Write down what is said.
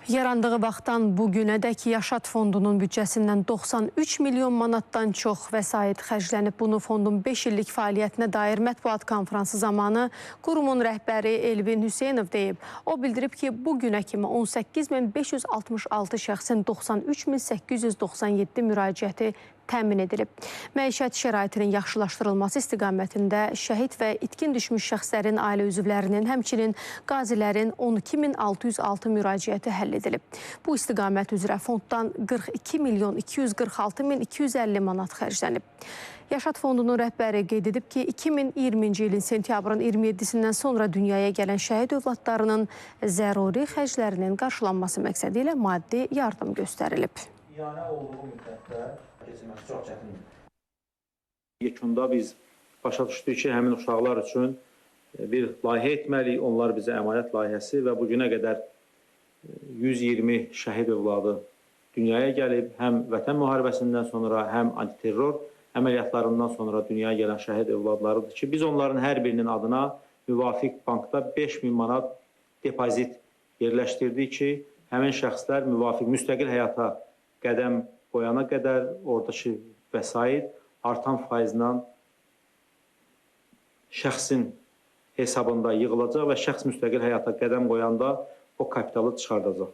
Yarandığı vaxtdan bu günədək Yaşad Fondunun büdcəsindən 93 milyon manatdan çox vəsait xərclənib. Bunu fondun 5 illik fəaliyyətinə dair mətbuat konfransı zamanı qurumun rəhbəri Elvin Hüseynov deyib. O bildirib ki, bu günə kimi 18.566 şəxsin 93.897 müraciəti təmin edilib. Məişət şəraitinin yaxşılaşdırılması istiqamətində şəhid və itkin düşmüş şəxslərin ailə üzvlərinin, həmçinin qazilərin 12.606 müraciəti həll edilib. Bu istiqamət üzrə fonddan 42.246.250 manat xərclənib. Yaşad Fondunun rəhbəri qeyd edib ki, 2020-ci ilin sentyabrın 27-sindən sonra dünyaya gələn şəhid övladlarının zəruri xərclərinin qarşılanması məqsədi ilə maddi yardım göstərilib. Yəni olduğu müddətdə keçirməsi çox çətindir. Yekunda biz başa düşdük ki, həmin uşaqlar üçün bir layihə etməliyik. Onlar bizə əmanət layihəsi və bugünə qədər 120 şəhid övladı dünyaya gəlib. Həm vətən müharibəsindən sonra, həm antiterror əməliyyatlarından sonra dünyaya gələn şəhid övladlarıdır ki, biz onların hər birinin adına müvafiq bankda 5000 manat depozit yerləşdirdik ki, həmin şəxslər müvafiq müstəqil həyata qədəm qoyana qədər oradakı vəsait artan faizlə şəxsin hesabında yığılacaq və şəxs müstəqil həyata qədəm qoyanda o kapitalı çıxardacaq.